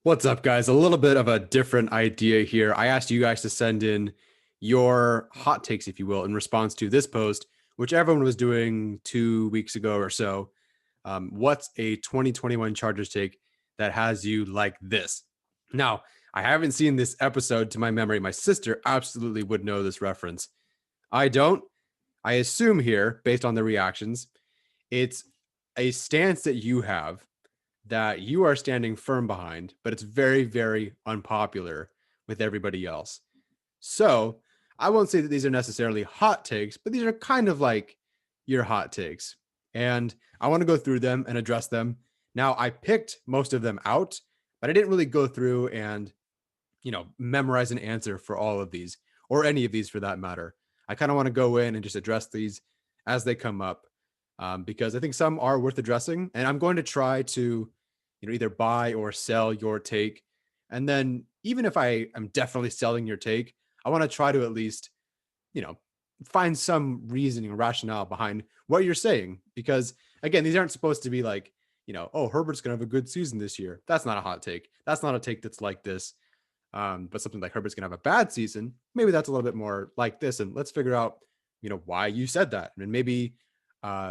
What's up, guys? A little bit of a different idea here. I asked you guys to send in your hot takes, if you will, in response to this post, which everyone was doing 2 weeks ago or so. What's a 2021 Chargers take that has you like this? Now, I haven't seen this episode to my memory. My sister absolutely would know this reference. I don't. I assume here, based on the reactions, it's a stance that you have that you are standing firm behind, but it's very, very unpopular with everybody else. So I won't say that these are necessarily hot takes, but these are kind of like your hot takes. And I want to go through them and address them. Now, I picked most of them out, but I didn't really go through and, memorize an answer for all of these or any of these for that matter. I kind of want to go in and just address these as they come up because I think some are worth addressing. And I'm going to try to either buy or sell your take. And then even if I am definitely selling your take, I want to try to at least, you know, find some reasoning or rationale behind what you're saying. Because again, these aren't supposed to be like, oh, Herbert's gonna have a good season this year. That's not a hot take. That's not a take that's like this. But something like Herbert's gonna have a bad season, maybe that's a little bit more like this. And let's figure out, why you said that. And maybe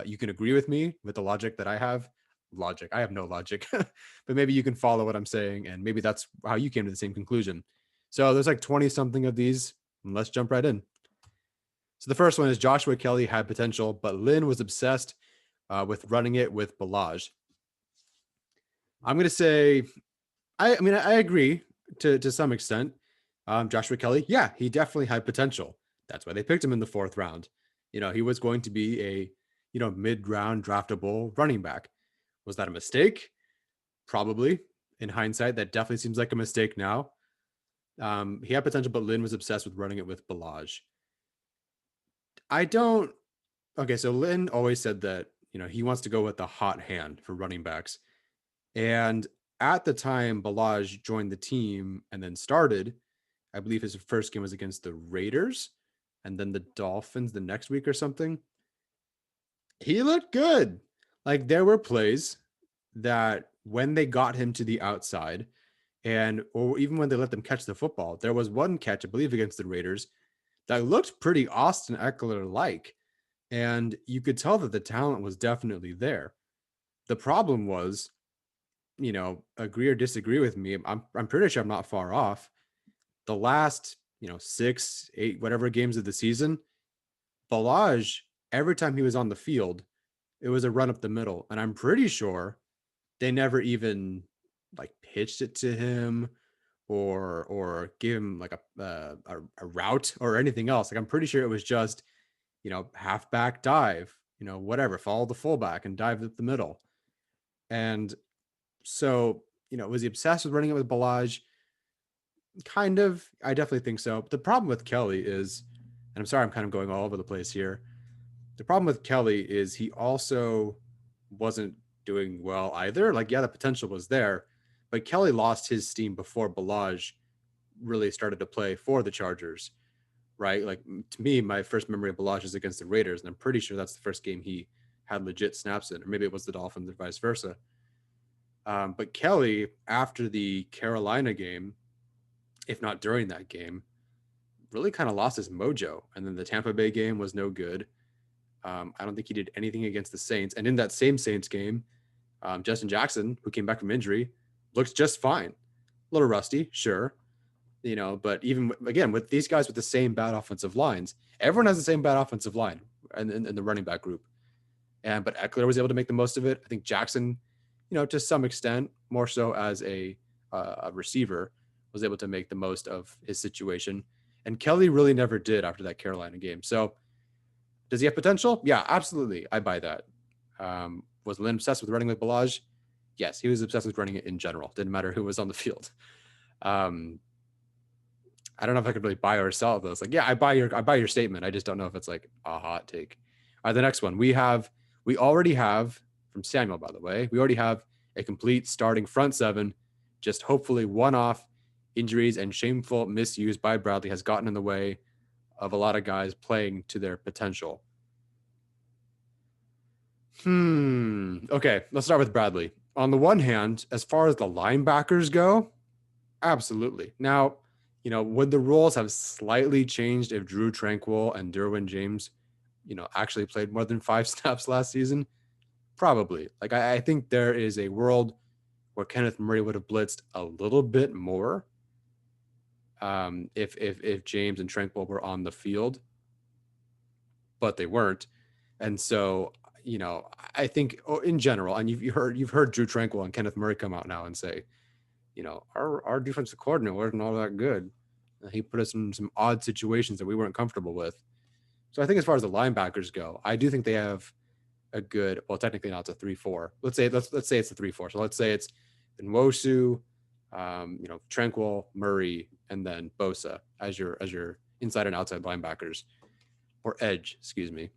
you can agree with me with the logic that I have. Logic. I have no logic, but maybe you can follow what I'm saying, and maybe that's how you came to the same conclusion. So there's like 20 something of these, and let's jump right in. So the first one is Joshua Kelly had potential, but Lynn was obsessed with running it with Balaj. I'm going to say, I agree to some extent. Joshua Kelly, yeah, he definitely had potential. That's why they picked him in the fourth round. He was going to be a, mid-round draftable running back. Was that a mistake? Probably. In hindsight, that definitely seems like a mistake now. He had potential, but Lynn was obsessed with running it with Balaj. I don't. Okay, so Lynn always said that he wants to go with the hot hand for running backs, and at the time Balaj joined the team and then started, I believe his first game was against the Raiders, and then the Dolphins the next week or something. He looked good. Like there were plays that when they got him to the outside, and or even when they let them catch the football, there was one catch, I believe, against the Raiders that looked pretty Austin Eckler like. And you could tell that the talent was definitely there. The problem was, agree or disagree with me. I'm pretty sure I'm not far off. The last, 6, 8, whatever games of the season, Balaj, every time he was on the field, it was a run up the middle. And I'm pretty sure they never even like pitched it to him or gave him like a route or anything else. Like I'm pretty sure it was just, halfback dive, whatever, follow the fullback and dive up the middle. And so, was he obsessed with running it with Balaj? Kind of. I definitely think so. The problem with Kelly is, and I'm sorry, I'm kind of going all over the place here. The problem with Kelly is he also wasn't doing well either. Like, yeah, the potential was there, but Kelly lost his steam before Balaj really started to play for the Chargers, right? Like to me, my first memory of Balaj is against the Raiders, and I'm pretty sure that's the first game he had legit snaps in, or maybe it was the Dolphins or vice versa. But Kelly, after the Carolina game, if not during that game, really kind of lost his mojo. And then the Tampa Bay game was no good. I don't think he did anything against the Saints. And in that same Saints game, Justin Jackson, who came back from injury, looks just fine. A little rusty, sure, but even again with these guys with the same bad offensive lines, everyone has the same bad offensive line in the running back group. But Eckler was able to make the most of it. I think Jackson, to some extent, more so as a receiver, was able to make the most of his situation. And Kelly really never did after that Carolina game. So does he have potential? Yeah, absolutely. I buy that. Was Lynn obsessed with running with Balaj? Yes, he was obsessed with running it in general. Didn't matter who was on the field. I don't know if I could really buy or sell those. Like, yeah, I buy your statement. I just don't know if it's like a hot take. All right, the next one we already have from Samuel, by the way, we already have a complete starting front seven. Just hopefully one-off injuries and shameful misuse by Bradley has gotten in the way of a lot of guys playing to their potential. Okay, let's start with Bradley. On the one hand, as far as the linebackers go, Absolutely. Now, would the roles have slightly changed if Drew Tranquil and Derwin James, actually played more than 5 snaps last season? Probably. Like, I think there is a world where Kenneth Murray would have blitzed a little bit more if James and Tranquil were on the field, but they weren't. And so, I think in general, and you've heard Drew Tranquil and Kenneth Murray come out now and say, our defensive coordinator wasn't all that good. He put us in some odd situations that we weren't comfortable with. So I think as far as the linebackers go, I do think they have a good, well, technically now it's a 3-4. Let's say it's a 3-4. So let's say it's Nwosu, Tranquil, Murray, and then Bosa as your inside and outside linebackers, or edge, excuse me.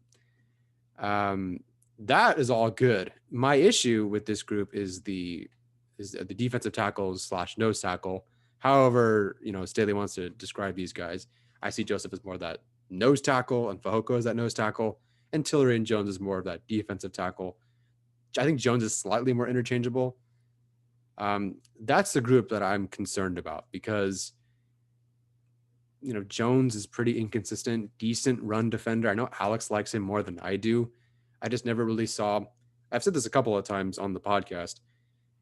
That is all good. My issue with this group is the defensive tackles / nose tackle. However, Staley wants to describe these guys. I see Joseph as more of that nose tackle, and Fehoko is that nose tackle, and Tillery and Jones is more of that defensive tackle. I think Jones is slightly more interchangeable. That's the group that I'm concerned about because, Jones is pretty inconsistent, decent run defender. I know Alex likes him more than I do. I just never really saw, I've said this a couple of times on the podcast.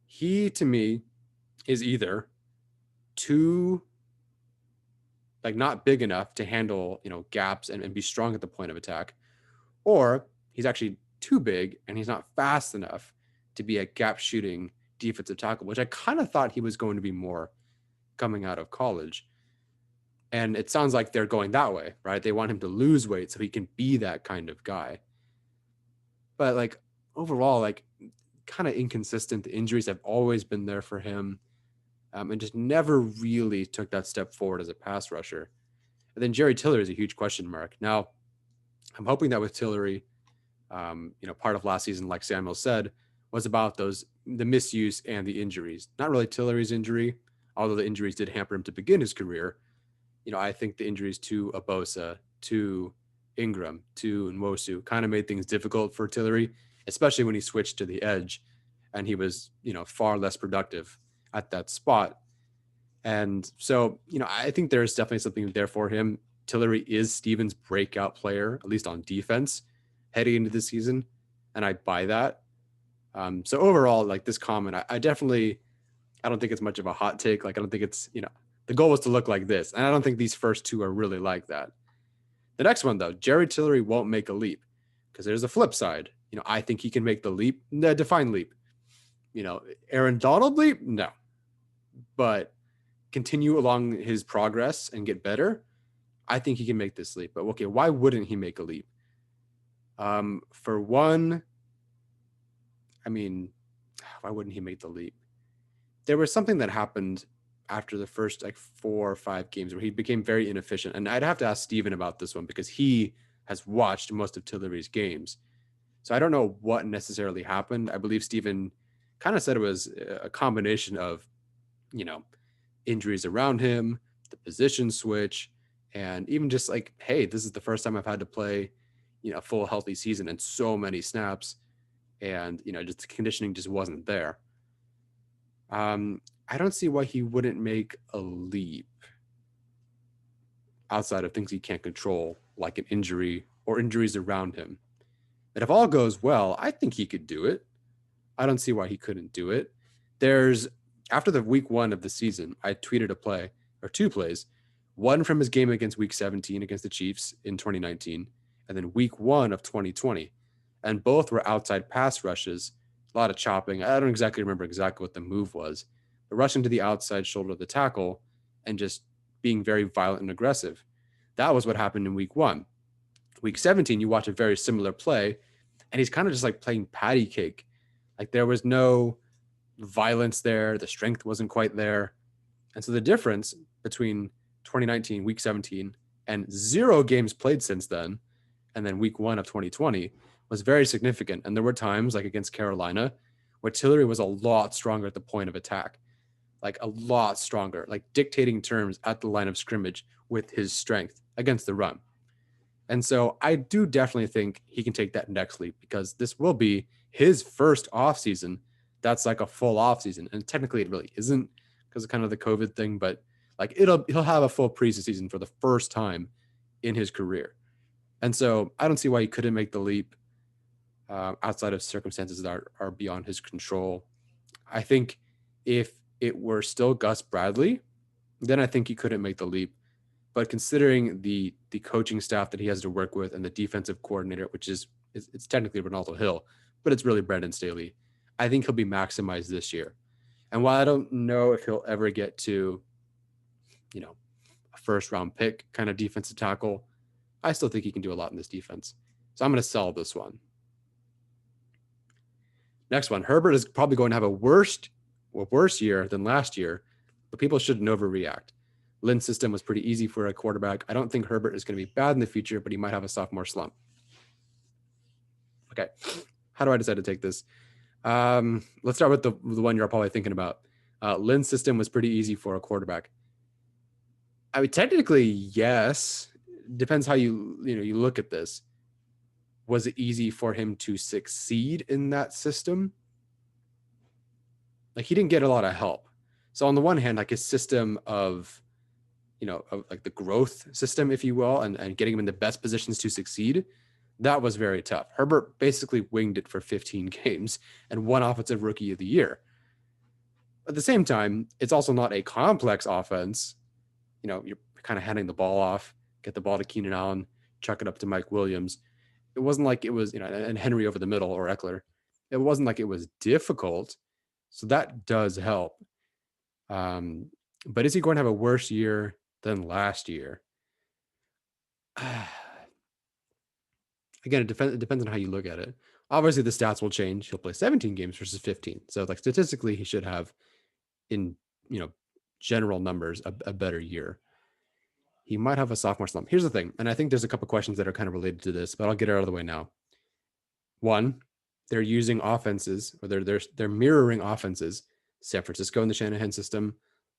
He, to me, is either too, like, not big enough to handle, gaps and be strong at the point of attack, or he's actually too big and he's not fast enough to be a gap shooting defensive tackle, which I kind of thought he was going to be more coming out of college. And it sounds like they're going that way, right? They want him to lose weight so he can be that kind of guy. But like overall, like kind of inconsistent. The injuries have always been there for him, and just never really took that step forward as a pass rusher. And then Jerry Tillery is a huge question mark. Now, I'm hoping that with Tillery, part of last season, like Samuel said, was about the misuse and the injuries. Not really Tillery's injury, although the injuries did hamper him to begin his career. I think the injuries to Abosa, to Ingram, to Nwosu kind of made things difficult for Tillery, especially when he switched to the edge and he was, far less productive at that spot. And so, I think there's definitely something there for him. Tillery is Stevens' breakout player, at least on defense, heading into the season. And I buy that. So overall, like this comment, I don't think it's much of a hot take. Like, I don't think it's, the goal was to look like this. And I don't think these first two are really like that. The next one, though, Jerry Tillery won't make a leap because there's a flip side. I think he can make the leap, the defined leap. Aaron Donald leap? No. But continue along his progress and get better. I think he can make this leap. But okay, why wouldn't he make a leap? For one, why wouldn't he make the leap? There was something that happened after the first 4 or 5 games where he became very inefficient. And I'd have to ask Steven about this one because he has watched most of Tillery's games. So I don't know what necessarily happened. I believe Steven kind of said it was a combination of, injuries around him, the position switch, and even just like, hey, this is the first time I've had to play, a full healthy season and so many snaps. And, just the conditioning just wasn't there. I don't see why he wouldn't make a leap outside of things he can't control, like an injury or injuries around him. And if all goes well, I think he could do it. I don't see why he couldn't do it. After the week 1 of the season, I tweeted a play or 2 plays, one from his game against week 17 against the Chiefs in 2019, and then week 1 of 2020. And both were outside pass rushes, a lot of chopping. I don't exactly remember what the move was, but rushing to the outside shoulder of the tackle and just being very violent and aggressive. That was what happened in week 1. Week 17, you watch a very similar play, and he's kind of just like playing patty cake. Like there was no violence there. The strength wasn't quite there. And so the difference between 2019, week 17, and 0 games played since then, and then week 1 of 2020 was very significant. And there were times like against Carolina where Tillery was a lot stronger at the point of attack, like a lot stronger, like dictating terms at the line of scrimmage with his strength against the run. And so I do definitely think he can take that next leap because this will be his first offseason. That's like a full offseason. And technically it really isn't because of kind of the COVID thing, but like he'll have a full preseason for the first time in his career. And so I don't see why he couldn't make the leap outside of circumstances that are beyond his control. I think if it were still Gus Bradley, then I think he couldn't make the leap. But considering the coaching staff that he has to work with and the defensive coordinator, which is it's technically Ronaldo Hill, but it's really Brandon Staley, I think he'll be maximized this year. And while I don't know if he'll ever get to, a first round pick kind of defensive tackle, I still think he can do a lot in this defense. So I'm going to sell this one. Next one, Herbert is probably going to have a worse year than last year, but people shouldn't overreact. Lynn's system was pretty easy for a quarterback. I don't think Herbert is going to be bad in the future, but he might have a sophomore slump. Okay, how do I decide to take this? Let's start with the one you're probably thinking about. Lynn's system was pretty easy for a quarterback. I mean, technically, yes. Depends how you look at this. Was it easy for him to succeed in that system? Like, he didn't get a lot of help. So on the one hand, like his system of like the growth system, if you will, and getting him in the best positions to succeed, that was very tough. Herbert basically winged it for 15 games and won Offensive Rookie of the Year. At the same time, it's also not a complex offense. You're kind of handing the ball off, get the ball to Keenan Allen, chuck it up to Mike Williams. It wasn't like it was, and Henry over the middle or Eckler. It wasn't like it was difficult. So that does help. But is he going to have a worse year than last year? Again, it depends on how you look at it. Obviously, the stats will change. He'll play 17 games versus 15. So, like, statistically, he should have, in general numbers, a better year. He might have a sophomore slump. Here's the thing, and I think there's a couple questions that are kind of related to this, but I'll get it out of the way now. One, they're using offenses, or they're mirroring offenses. San Francisco in the Shanahan system,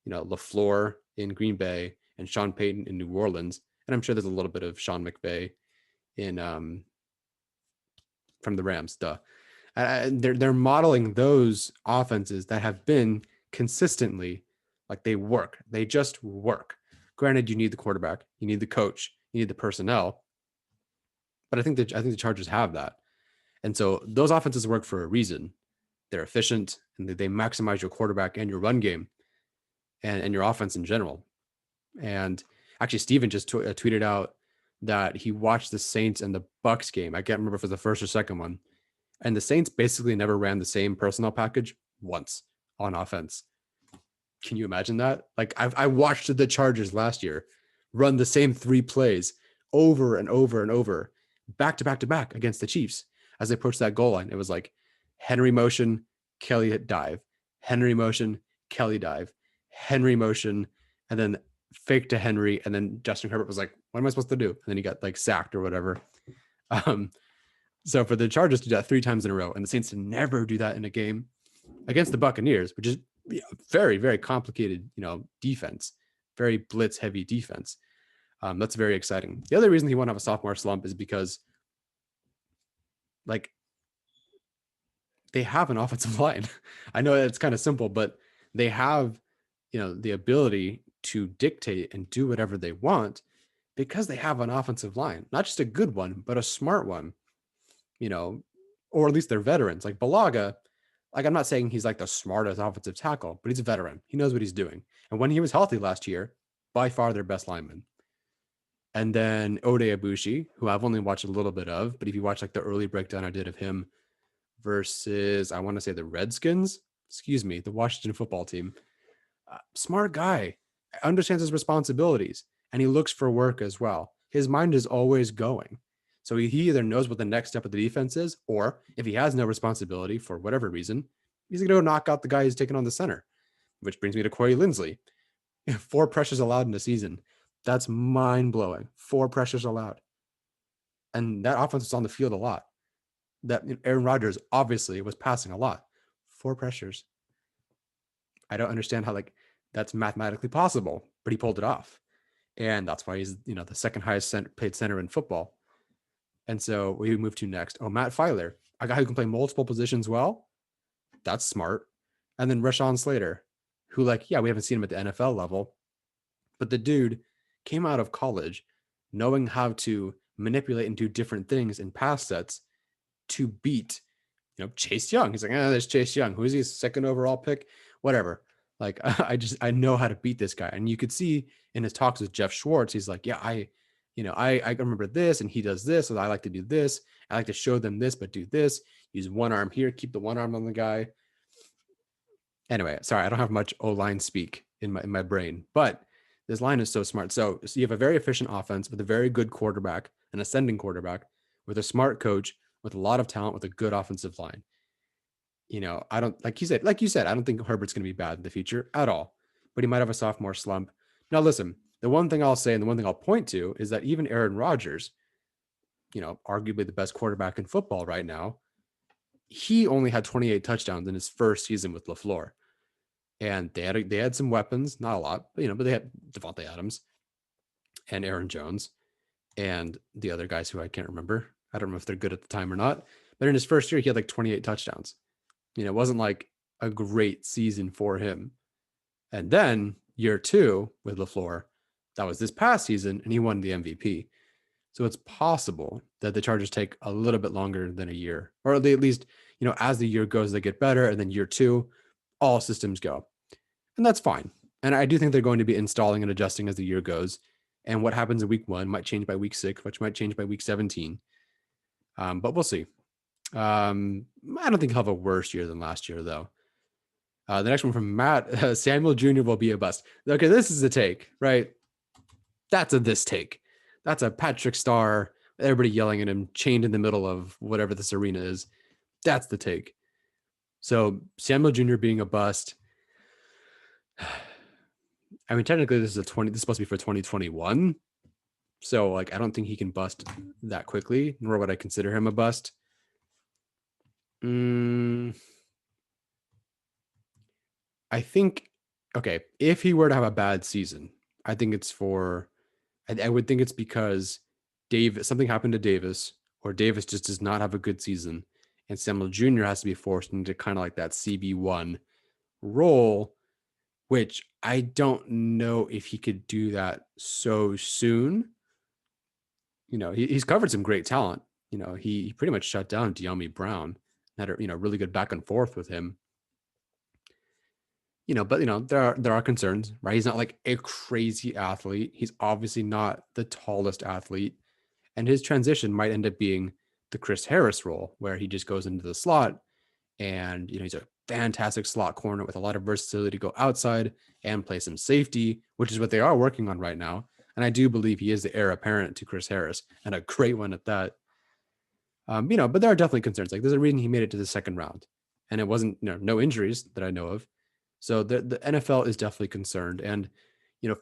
LaFleur in Green Bay, and Sean Payton in New Orleans, and I'm sure there's a little bit of Sean McVay in from the Rams. They're modeling those offenses that have been consistently, like, they work. They just work. Granted, you need the quarterback, you need the coach, you need the personnel, but I think the Chargers have that, and so those offenses work for a reason. They're efficient and they maximize your quarterback and your run game, and your offense in general. And actually, Steven just tweeted out that he watched the Saints and the Bucks game. I can't remember if it was the first or second one. And the Saints basically never ran the same personnel package once on offense. Can you imagine that? Like, I watched the Chargers last year run the same 3 plays over and over and over, back to back to back against the Chiefs as they approached that goal line. It was like Henry motion, Kelly dive, Henry motion, Kelly dive, Henry motion, and then fake to Henry. And then Justin Herbert was like, what am I supposed to do? And then he got like sacked or whatever. So for the Chargers to do that 3 times in a row, and the Saints to never do that in a game against the Buccaneers, which is very, very complicated, defense, very blitz heavy defense. That's very exciting. The other reason he won't have a sophomore slump is because, like, they have an offensive line. I know it's kind of simple, but they have, the ability to dictate and do whatever they want because they have an offensive line, not just a good one, but a smart one, or at least they're veterans. Like Balaga, like, I'm not saying he's like the smartest offensive tackle, but he's a veteran. He knows what he's doing. And when he was healthy last year, by far their best lineman. And then Ode Abushi, who I've only watched a little bit of, but if you watch like the early breakdown I did of him versus, I want to say the Washington football team, smart guy, understands his responsibilities, and he looks for work as well. His mind is always going. So he either knows what the next step of the defense is, or if he has no responsibility for whatever reason, he's going to go knock out the guy who's taking on the center, which brings me to Corey Linsley. 4 pressures allowed in a season. That's mind-blowing. 4 pressures allowed. And that offense was on the field a lot. That Aaron Rodgers obviously was passing a lot. 4 pressures. I don't understand how, like, that's mathematically possible, but he pulled it off. And that's why he's, the second highest paid center in football. And so we move to next. Oh, Matt Filer, a guy who can play multiple positions well. That's smart. And then Rashawn Slater, who, like, yeah, we haven't seen him at the NFL level, but the dude came out of college knowing how to manipulate and do different things in pass sets to beat, Chase Young. He's like, there's Chase Young. Who's he? Second overall pick? Whatever. Like, I know how to beat this guy. And you could see in his talks with Jeff Schwartz, he's like, yeah, I remember this, and he does this, and I like to do this. I like to show them this, but do this. Use one arm here, keep the one arm on the guy. Anyway, sorry, I don't have much O-line speak in my brain, but this line is so smart. So you have a very efficient offense with a very good quarterback, an ascending quarterback, with a smart coach, with a lot of talent, with a good offensive line. I don't, like you said, I don't think Herbert's going to be bad in the future at all, but he might have a sophomore slump. Now, listen, the one thing I'll say and the one thing I'll point to is that even Aaron Rodgers, arguably the best quarterback in football right now, he only had 28 touchdowns in his first season with LaFleur. And they had some weapons, not a lot, but they had Devontae Adams and Aaron Jones and the other guys who I can't remember. I don't know if they're good at the time or not. But in his first year, he had like 28 touchdowns. It wasn't like a great season for him. And then year 2 with LaFleur, that was this past season, and he won the MVP. So it's possible that the Chargers take a little bit longer than a year, or at least, as the year goes, they get better. And then year 2, all systems go. And that's fine. And I do think they're going to be installing and adjusting as the year goes. And what happens in week 1 might change by week 6, which might change by week 17. But we'll see. I don't think he'll have a worse year than last year, though. The next one from Matt, Samuel Jr. will be a bust. Okay, this is the take, right? That's this take. That's a Patrick Star, everybody yelling at him, chained in the middle of whatever this arena is. That's the take. So Samuel Jr. being a bust. I mean, technically this is supposed to be for 2021. So I don't think he can bust that quickly, nor would I consider him a bust. I think, okay, if he were to have a bad season, I think it's I would think it's because something happened to Davis, or Davis just does not have a good season, and Samuel Jr. has to be forced into kind of like that CB1 role, which I don't know if he could do that so soon. He's covered some great talent. He pretty much shut down De'Ami Brown, had a really good back and forth with him. But there are concerns, right? He's not like a crazy athlete. He's obviously not the tallest athlete, and his transition might end up being the Chris Harris role, where he just goes into the slot, and he's a fantastic slot corner with a lot of versatility to go outside and play some safety, which is what they are working on right now. And I do believe he is the heir apparent to Chris Harris, and a great one at that. But there are definitely concerns. Like, there's a reason he made it to the second round, and it wasn't no injuries that I know of. So the NFL is definitely concerned. And,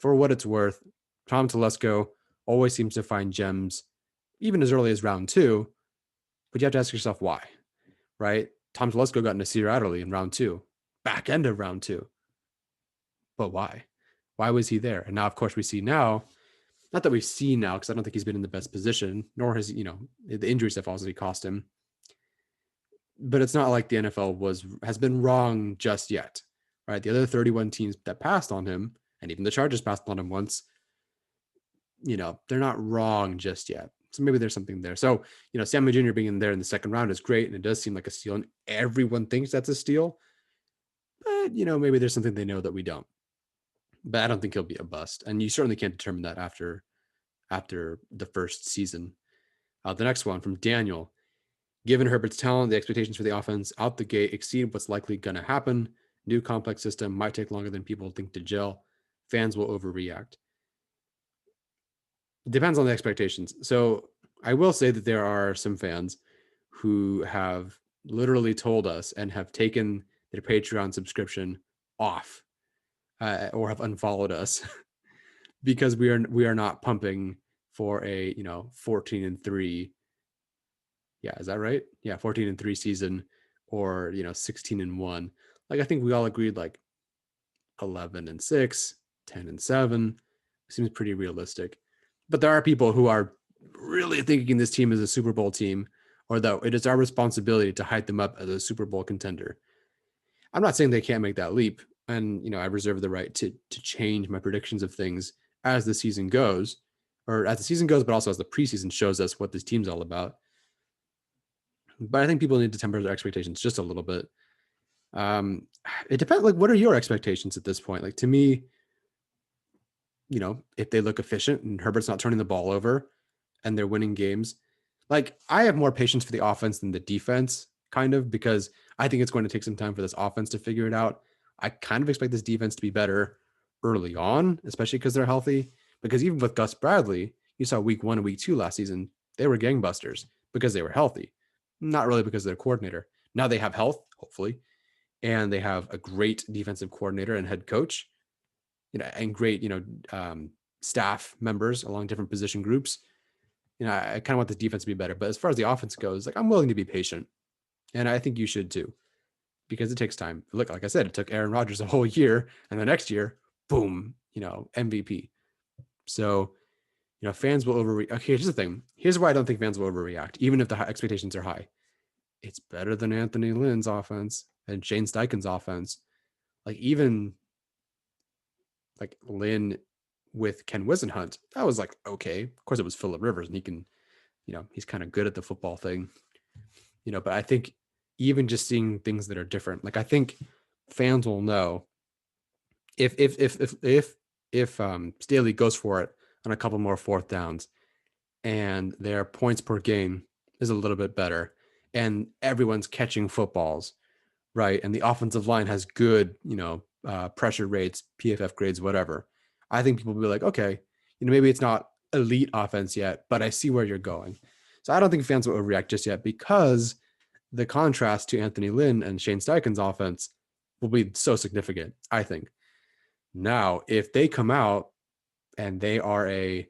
for what it's worth, Tom Telesco always seems to find gems, even as early as round 2. But you have to ask yourself why, right? Tom Telesco got Nasir Adderley in round 2, back end of round 2. But why? Why was he there? And now, of course, we see now, not that we see now, because I don't think he's been in the best position, nor has, the injuries have also cost him. But it's not like the NFL has been wrong just yet. Right, the other 31 teams that passed on him, and even the Chargers passed on him once, they're not wrong just yet. So maybe there's something there. So, Samuel Jr. being in there in the second round is great, and it does seem like a steal, and everyone thinks that's a steal. But, maybe there's something they know that we don't. But I don't think he'll be a bust, and you certainly can't determine that after the first season. The next one from Daniel. Given Herbert's talent, the expectations for the offense out the gate exceed what's likely going to happen. New complex system might take longer than people think to gel. Fans will overreact. It depends on the expectations. So I will say that there are some fans who have literally told us and have taken their Patreon subscription off or have unfollowed us because we are not pumping for a 14-3. Yeah, is that right? Yeah, 14-3 season, or 16-1. Like, I think we all agreed 11-6, 10-7 seems pretty realistic. But there are people who are really thinking this team is a Super Bowl team, or that it is our responsibility to hype them up as a Super Bowl contender. I'm not saying they can't make that leap. and I reserve the right to change my predictions of things as the season goes, but also as the preseason shows us what this team's all about. But I think people need to temper their expectations just a little bit. It depends. Like, what are your expectations at this point? Like, to me, if they look efficient and Herbert's not turning the ball over and they're winning games, like, I have more patience for the offense than the defense, kind of, because I think it's going to take some time for this offense to figure it out. I kind of expect this defense to be better early on, especially because they're healthy. Because even with Gus Bradley, you saw week 1 and week 2 last season, they were gangbusters because they were healthy, not really because of their coordinator. Now they have health, hopefully, and they have a great defensive coordinator and head coach, and great, staff members along different position groups. I kind of want the defense to be better. But as far as the offense goes, like, I'm willing to be patient. And I think you should too, because it takes time. Look, like I said, it took Aaron Rodgers a whole year, and the next year, boom, MVP. So, fans will overreact. Okay, here's the thing. Here's why I don't think fans will overreact, even if the expectations are high. It's better than Anthony Lynn's offense and Shane Steichen's offense. Like, even like Lynn with Ken Wisenhunt, that was like, okay. Of course, it was Phillip Rivers, and he can, he's kind of good at the football thing, but I think even just seeing things that are different, like, I think fans will know if Staley goes for it on a couple more fourth downs and their points per game is a little bit better and everyone's catching footballs, right? And the offensive line has good, pressure rates, PFF grades, whatever. I think people will be like, okay, maybe it's not elite offense yet, but I see where you're going. So I don't think fans will overreact just yet, because the contrast to Anthony Lynn and Shane Steichen's offense will be so significant, I think. Now, if they come out and they are a,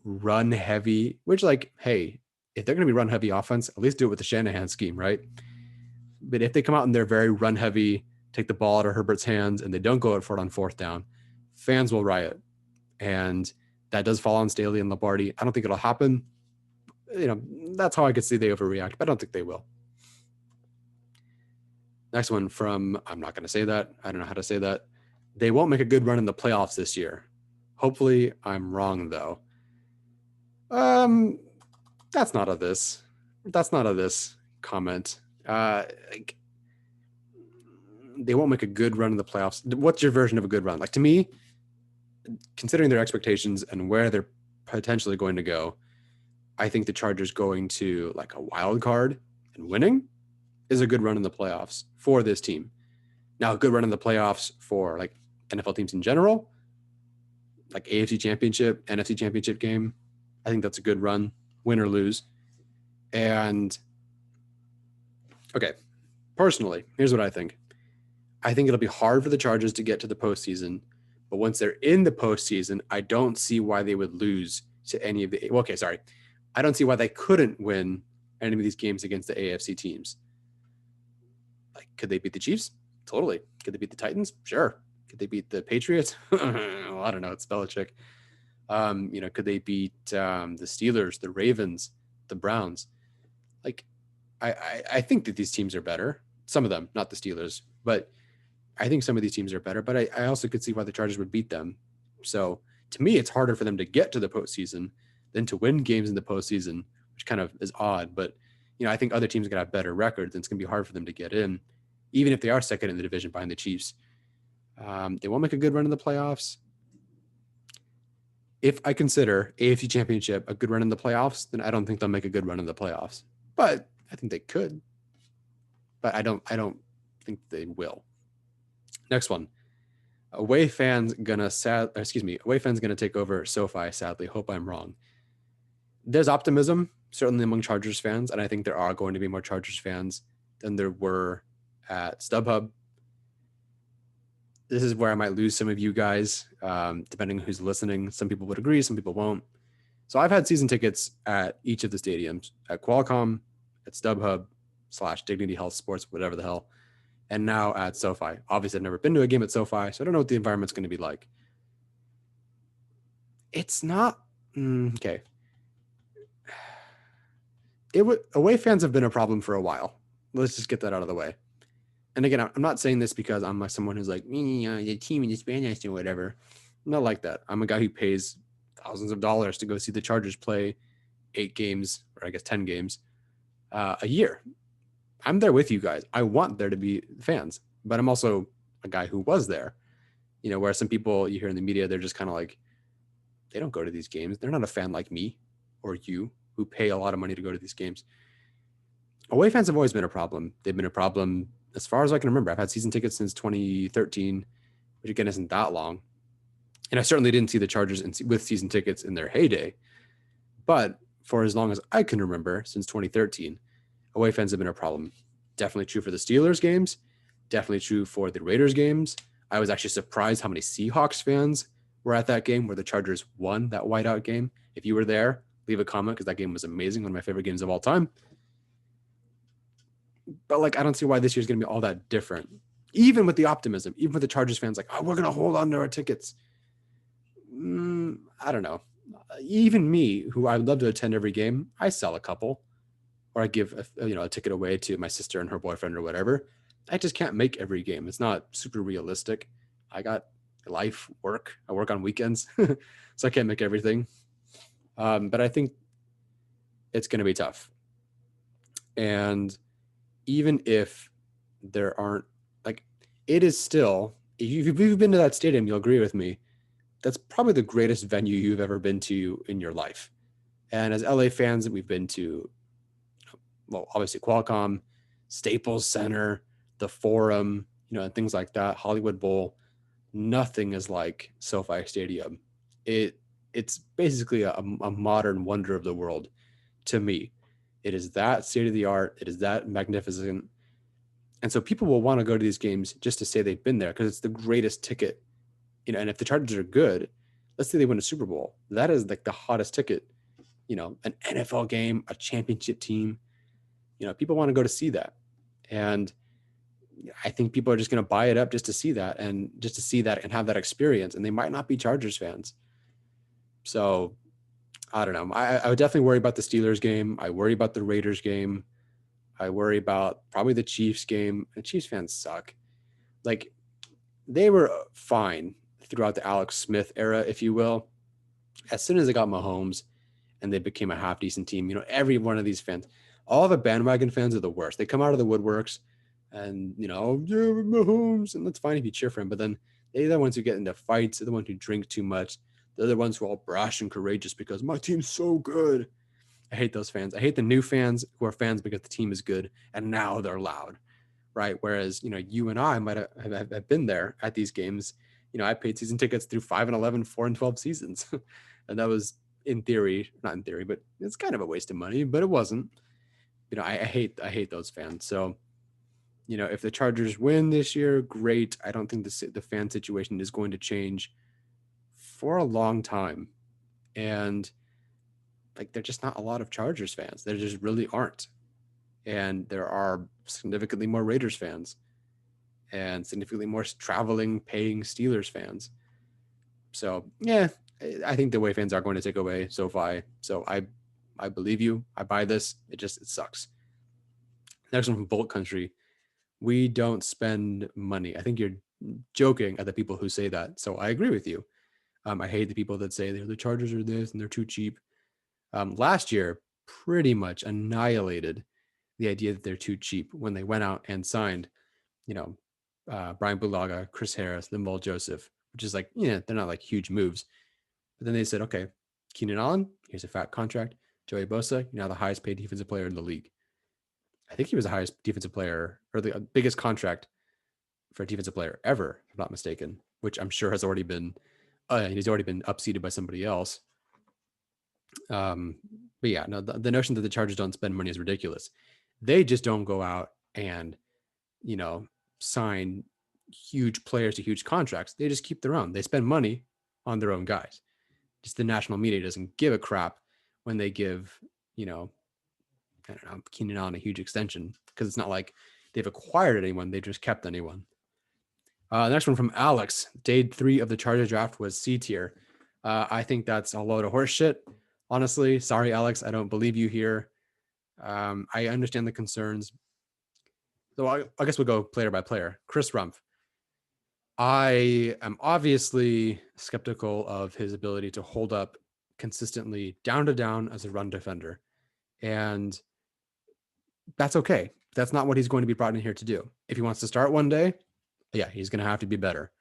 run heavy, which, like, hey, if they're going to be run heavy offense, at least do it with the Shanahan scheme, right? But if they come out and they're very run heavy, take the ball out of Herbert's hands, and they don't go for it on fourth down, fans will riot. And that does fall on Staley and Lombardi. I don't think it'll happen. That's how I could see they overreact, but I don't think they will. Next one from, I'm not going to say that. I don't know how to say that. They won't make a good run in the playoffs this year. Hopefully I'm wrong, though. That's not a this comment. They won't make a good run in the playoffs. What's your version of a good run? Like, to me, considering their expectations and where they're potentially going to go, I think the Chargers going to like a wild card and winning is a good run in the playoffs for this team. Now, a good run in the playoffs for like NFL teams in general, like AFC Championship, NFC Championship game, I think that's a good run, win or lose. And okay, personally, here's what I think. I think it'll be hard for the Chargers to get to the postseason, but once they're in the postseason, I don't see why they would lose to any of the. Well, okay, sorry, I don't see why they couldn't win any of these games against the AFC teams. Like, could they beat the Chiefs? Totally. Could they beat the Titans? Sure. Could they beat the Patriots? Well, I don't know. It's Belichick. Could they beat the Steelers, the Ravens, the Browns? Like, I think that these teams are better. Some of them, not the Steelers, but I think some of these teams are better. But I also could see why the Chargers would beat them. So to me, it's harder for them to get to the postseason than to win games in the postseason, which kind of is odd. But I think other teams are going to have better records, and it's going to be hard for them to get in, even if they are second in the division behind the Chiefs. They won't make a good run in the playoffs. If I consider AFC Championship a good run in the playoffs, then I don't think they'll make a good run in the playoffs. But I think they could. But I don't think they will. Next one. Away fans gonna take over SoFi, sadly. Hope I'm wrong. There's optimism, certainly among Chargers fans, and I think there are going to be more Chargers fans than there were at StubHub. This is where I might lose some of you guys, depending on who's listening. Some people would agree, some people won't. So I've had season tickets at each of the stadiums, at Qualcomm, at StubHub, /Dignity Health Sports, whatever the hell, and now at SoFi. Obviously, I've never been to a game at SoFi, so I don't know what the environment's going to be like. It's not okay. Away fans have been a problem for a while. Let's just get that out of the way. And again, I'm not saying this because I'm like someone who's like, me, the team in Spanish or whatever. I'm not like that. I'm a guy who pays thousands of dollars to go see the Chargers play 8 games, or I guess 10 games a year. I'm there with you guys. I want there to be fans, but I'm also a guy who was there. Whereas some people you hear in the media, they're just kind of like, they don't go to these games. They're not a fan like me or you who pay a lot of money to go to these games. Away fans have always been a problem. They've been a problem as far as I can remember. I've had season tickets since 2013, which again isn't that long. And I certainly didn't see the Chargers with season tickets in their heyday. But for as long as I can remember, since 2013, away fans have been a problem. Definitely true for the Steelers games. Definitely true for the Raiders games. I was actually surprised how many Seahawks fans were at that game where the Chargers won that whiteout game. If you were there, leave a comment because that game was amazing. One of my favorite games of all time. But I don't see why this year's going to be all that different. Even with the optimism, even with the Chargers fans like, oh, we're going to hold on to our tickets. I don't know. Even me, who I would love to attend every game, I sell a couple, or I give a ticket away to my sister and her boyfriend or whatever. I just can't make every game. It's not super realistic. I got life, work. I work on weekends, so I can't make everything. But I think it's going to be tough. And even if there aren't, it is still, if you've been to that stadium, you'll agree with me, that's probably the greatest venue you've ever been to in your life. And as LA fans, we've been to, well, obviously Qualcomm, Staples Center, the Forum, and things like that, Hollywood Bowl. Nothing is like SoFi Stadium. It's basically a modern wonder of the world to me. It is that state of the art. It is that magnificent. And so people will want to go to these games just to say they've been there because it's the greatest ticket. And if the Chargers are good, let's say they win a Super Bowl, that is like the hottest ticket. An NFL game, a championship team. People want to go to see that. And I think people are just going to buy it up just to see that and have that experience. And they might not be Chargers fans. So I don't know. I would definitely worry about the Steelers game. I worry about the Raiders game. I worry about probably the Chiefs game. The Chiefs fans suck. They were fine throughout the Alex Smith era, if you will. As soon as they got Mahomes and they became a half decent team, every one of these fans, all the bandwagon fans are the worst. They come out of the woodworks and, yeah, Mahomes, and that's fine if you cheer for him. But then they're the ones who get into fights. They're the ones who drink too much. They're the ones who are all brash and courageous because my team's so good. I hate those fans. I hate the new fans who are fans because the team is good and now they're loud, right? Whereas, you and I might have been there at these games. I paid season tickets through 5 and 11, 4 and 12 seasons. And that was not in theory, but it's kind of a waste of money, but it wasn't. I hate those fans. So, if the Chargers win this year, great. I don't think the fan situation is going to change for a long time. And there just not a lot of Chargers fans. There just really aren't. And there are significantly more Raiders fans and significantly more traveling, paying Steelers fans. So, yeah, I think the away fans are going to take away SoFi. So I believe you. I buy this. It sucks. Next one from Bolt Country. We don't spend money. I think you're joking at the people who say that. So I agree with you. I hate the people that say the Chargers are this and they're too cheap. Last year, pretty much annihilated the idea that they're too cheap when they went out and signed, Brian Bulaga, Chris Harris, Linval Joseph, which is they're not huge moves. But then they said, okay, Keenan Allen, here's a fat contract. Joey Bosa, you're now the highest paid defensive player in the league. I think he was the highest defensive player or the biggest contract for a defensive player ever, if I'm not mistaken, which I'm sure has already been, he's already been upseated by somebody else. But yeah, no, the notion that the Chargers don't spend money is ridiculous. They just don't go out and, sign huge players to huge contracts. They just keep their own. They spend money on their own guys. Just the national media doesn't give a crap when they give, I don't know, Keenan Allen a huge extension because it's not like they've acquired anyone. They just kept anyone. Next one from Alex. Day 3 of the Charger draft was C tier. I think that's a load of horse shit. Honestly, sorry, Alex. I don't believe you here. I understand the concerns. So I guess we'll go player by player. Chris Rumph. I am obviously skeptical of his ability to hold up consistently down to down as a run defender. And that's okay. That's not what he's going to be brought in here to do. If he wants to start one day, yeah, he's going to have to be better.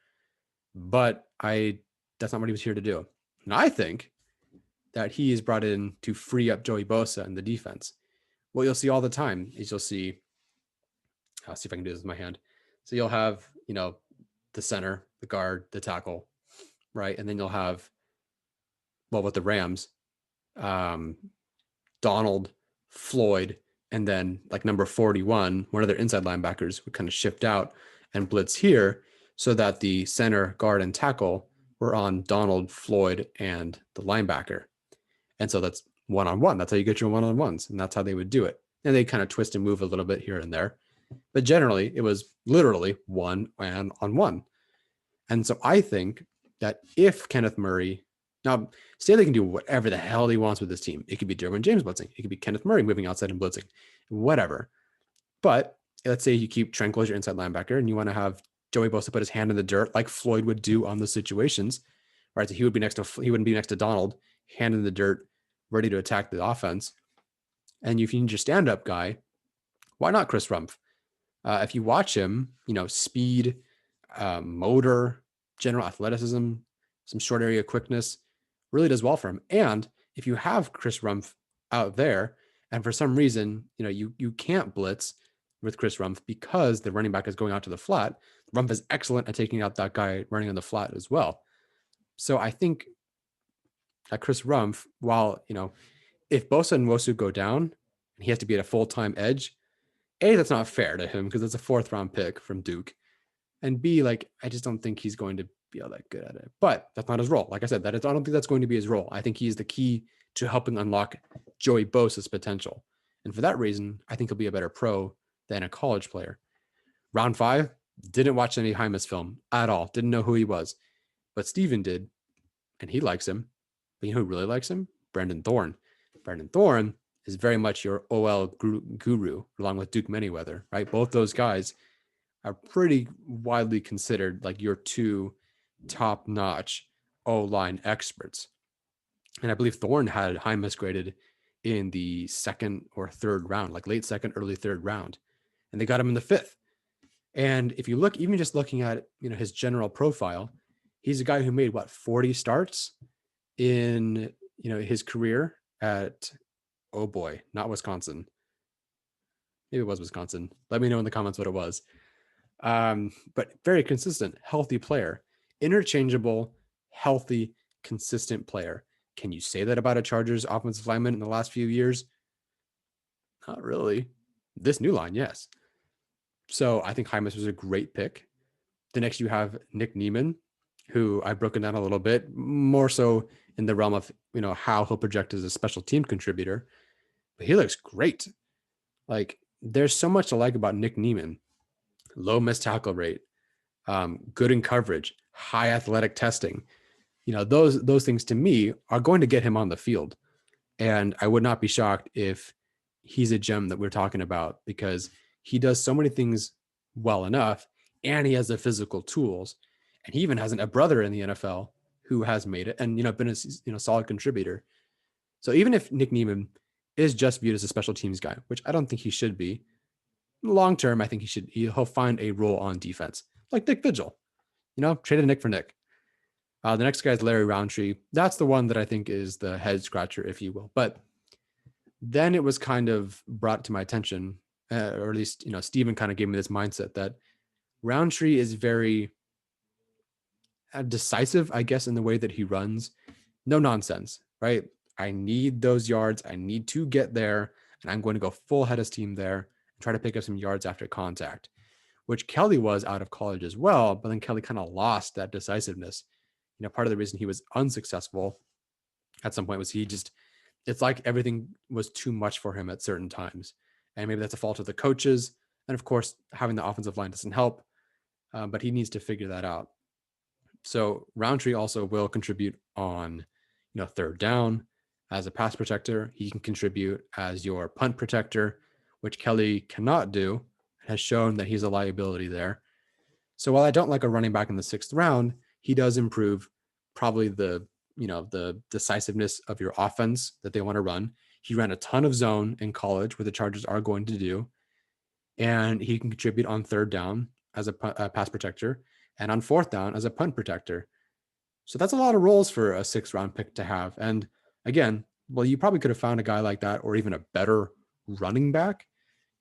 But that's not what he was here to do. And I think that he is brought in to free up Joey Bosa in the defense. What you'll see all the time is I'll see if I can do this with my hand. So you'll have, the center, the guard, the tackle, right? And then you'll have, with the Rams, Donald, Floyd, and then like number 41, one of their inside linebackers would kind of shift out and blitz here so that the center, guard, and tackle were on Donald, Floyd, and the linebacker. And so that's one-on-one. That's how you get your one-on-ones. And that's how they would do it. And they kind of twist and move a little bit here and there. But generally, it was literally one-on-one. And so I think that if Kenneth Murray, now Staley can do whatever the hell he wants with this team. It could be Derwin James blitzing. It could be Kenneth Murray moving outside and blitzing, whatever. But let's say you keep Tranquill as your inside linebacker and you want to have Joey Bosa put his hand in the dirt like Floyd would do on those situations, right? So he wouldn't be next to Donald, hand in the dirt, ready to attack the offense. And if you need your stand-up guy, why not Chris Rumph? If you watch him, speed, motor, general athleticism, some short area quickness, really does well for him. And if you have Chris Rumph out there, and for some reason, you can't blitz with Chris Rumph because the running back is going out to the flat, Rumph is excellent at taking out that guy running on the flat as well. So I think that Chris Rumph, while, if Bosa and Nwosu go down and he has to be at a full-time edge, A, that's not fair to him because it's a 4th-round pick from Duke. And B, I just don't think he's going to be all that good at it. But that's not his role. Like I said, I don't think that's going to be his role. I think he's the key to helping unlock Joey Bosa's potential. And for that reason, I think he'll be a better pro than a college player. Round 5, didn't watch any Jameis film at all. Didn't know who he was. But Steven did, and he likes him. But you know who really likes him? Brandon Thorn. Brandon Thorn is very much your OL guru, along with Duke Manyweather, right? Both those guys are pretty widely considered like your 2 top-notch O-line experts. And I believe Thorn had Jameis graded in the 2nd or 3rd round, like late 2nd, early 3rd round. And they got him in the 5th. And if you look, even just looking at, his general profile, he's a guy who made 40 starts in, his career at, oh boy, not Wisconsin. Maybe it was Wisconsin. Let me know in the comments what it was. But very consistent, healthy player, interchangeable, healthy, consistent player. Can you say that about a Chargers offensive lineman in the last few years? Not really. This new line, yes. So I think Jameis was a great pick. The next you have Nick Niemann, who I've broken down a little bit, more so in the realm of, how he'll project as a special team contributor. But he looks great. There's so much to like about Nick Niemann. Low missed tackle rate, good in coverage, high athletic testing. Those things to me are going to get him on the field. And I would not be shocked if he's a gem that we're talking about because he does so many things well enough and he has the physical tools. And he even has a brother in the NFL who has made it and, been a solid contributor. So even if Nick Niemann is just viewed as a special teams guy, which I don't think he should be, long term, I think he'll find a role on defense, like Nick Vigil. Traded Nick for Nick. The next guy is Larry Roundtree. That's the one that I think is the head scratcher, if you will. But then it was kind of brought to my attention, or at least, Steven kind of gave me this mindset that Roundtree is very decisive, I guess, in the way that he runs. No nonsense, right? I need those yards. I need to get there, and I'm going to go full head of steam there and try to pick up some yards after contact, which Kelly was out of college as well. But then Kelly kind of lost that decisiveness. Part of the reason he was unsuccessful at some point was it's like everything was too much for him at certain times. And maybe that's a fault of the coaches. And of course, having the offensive line doesn't help, but he needs to figure that out. So Roundtree also will contribute on, 3rd down as a pass protector. He can contribute as your punt protector, which Kelly cannot do and has shown that he's a liability there. So while I don't like a running back in the 6th round, he does improve probably the decisiveness of your offense that they want to run. He ran a ton of zone in college, where the Chargers are going to do, and he can contribute on 3rd down as a pass protector and on 4th down as a punt protector. So that's a lot of roles for a 6th round pick to have. And again, well, you probably could have found a guy like that or even a better running back.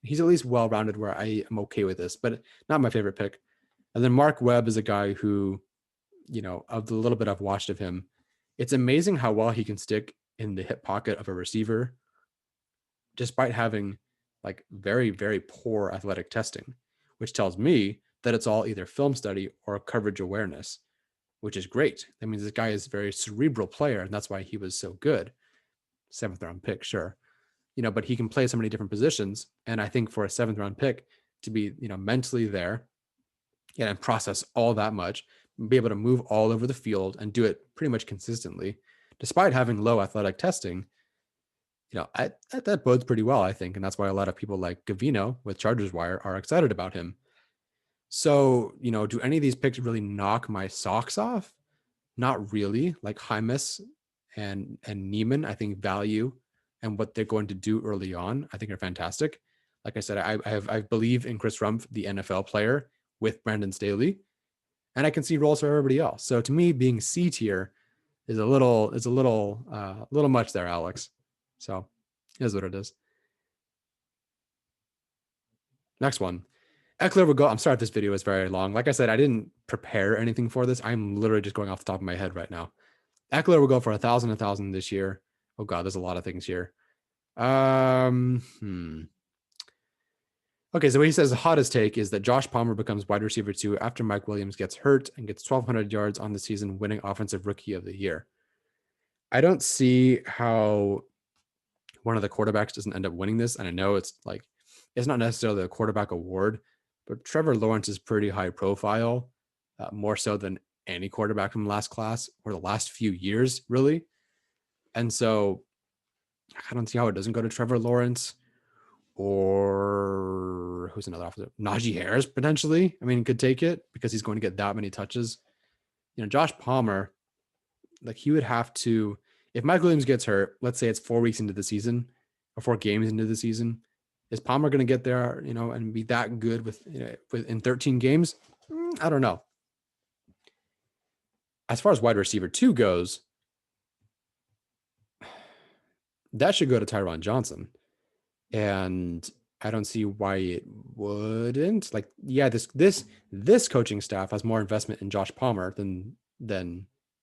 He's at least well-rounded where I am okay with this, but not my favorite pick. And then Mark Webb is a guy who, of the little bit I've watched of him, it's amazing how well he can stick in the hip pocket of a receiver, despite having like very, very poor athletic testing, which tells me that it's all either film study or coverage awareness, which is great. That means this guy is a very cerebral player, and that's why he was so good. 7th round pick, sure. But he can play so many different positions. And I think for a 7th round pick to be, mentally there and process all that much, be able to move all over the field and do it pretty much consistently, despite having low athletic testing, that bodes pretty well, I think. And that's why a lot of people like Gavino with Chargers Wire are excited about him. So, do any of these picks really knock my socks off? Not really. Like Hymas and Neiman, I think value and what they're going to do early on, I think are fantastic. Like I said, I believe in Chris Rumph, the NFL player, with Brandon Staley, and I can see roles for everybody else. So to me, being C tier is a little much there, Alex. So here's what it is. Next one. Ekeler would go. I'm sorry if this video is very long. Like I said, I didn't prepare anything for this. I'm literally just going off the top of my head right now. Ekeler will go for 1,000 this year. Oh God, there's a lot of things here. Okay, so what he says, the hottest take is that Josh Palmer becomes wide receiver 2 after Mike Williams gets hurt and gets 1,200 yards on the season, winning offensive rookie of the year. I don't see how one of the quarterbacks doesn't end up winning this. And I know it's not necessarily a quarterback award, but Trevor Lawrence is pretty high profile, more so than any quarterback from last class or the last few years, really. And so I don't see how it doesn't go to Trevor Lawrence, or who's another offensive? Najee Harris, potentially. I mean, could take it because he's going to get that many touches. Josh Palmer, like he would have to, if Mike Williams gets hurt, let's say it's 4 weeks into the season or 4 games into the season, is Palmer going to get there, and be that good in 13 games? I don't know. As far as wide receiver 2 goes, that should go to Tyron Johnson. And I don't see why it wouldn't. Like, yeah, this coaching staff has more investment in Josh Palmer than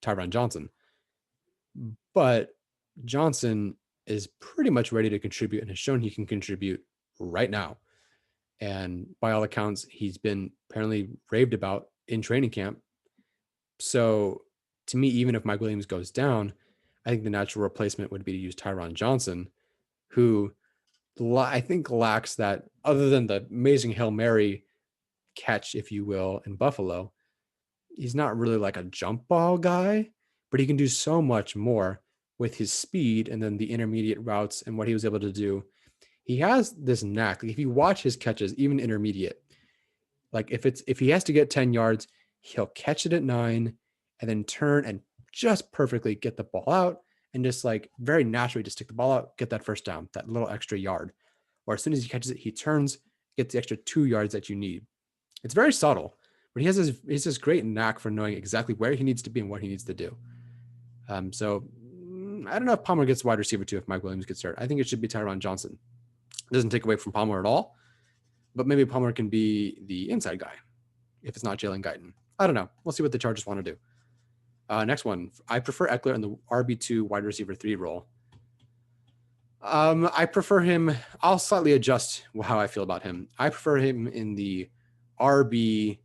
Tyron Johnson. But Johnson is pretty much ready to contribute and has shown he can contribute right now. And by all accounts, he's been apparently raved about in training camp. So to me, even if Mike Williams goes down, I think the natural replacement would be to use Tyron Johnson, who I think lacks that, other than the amazing Hail Mary catch, if you will, in Buffalo. He's not really like a jump ball guy, but he can do so much more with his speed and then the intermediate routes and what he was able to do. He has this knack. Like if you watch his catches, even intermediate, like if he has to get 10 yards, he'll catch it at 9 and then turn and just perfectly get the ball out and just like very naturally just stick the ball out, get that first down, that little extra yard. Or as soon as he catches it, he turns, gets the extra 2 yards that you need. It's very subtle, but he has this great knack for knowing exactly where he needs to be and what he needs to do. So I don't know if Palmer gets wide receiver 2 if Mike Williams gets hurt. I think it should be Tyron Johnson. It doesn't take away from Palmer at all, but maybe Palmer can be the inside guy if it's not Jalen Guyton. I don't know. We'll see what the Chargers want to do. Next one. I prefer Ekeler in the RB2 wide receiver 3 role. I prefer him. I'll slightly adjust how I feel about him. I prefer him in the RB1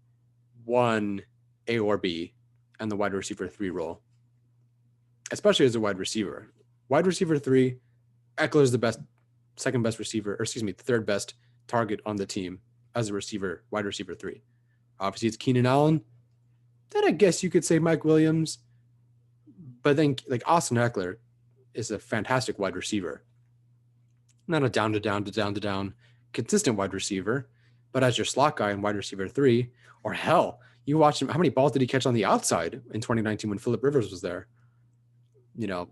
A or B and the wide receiver 3 role, especially as a wide receiver. Wide receiver 3, Ekeler is the second best receiver, the third best target on the team as a receiver, wide receiver 3. Obviously, it's Keenan Allen. Then I guess you could say Mike Williams. But then, like, Austin Ekeler is a fantastic wide receiver. Not a down consistent wide receiver, But as your slot guy and wide receiver 3, or hell, you watch him. How many balls did he catch on the outside in 2019 when Phillip Rivers was there? You know,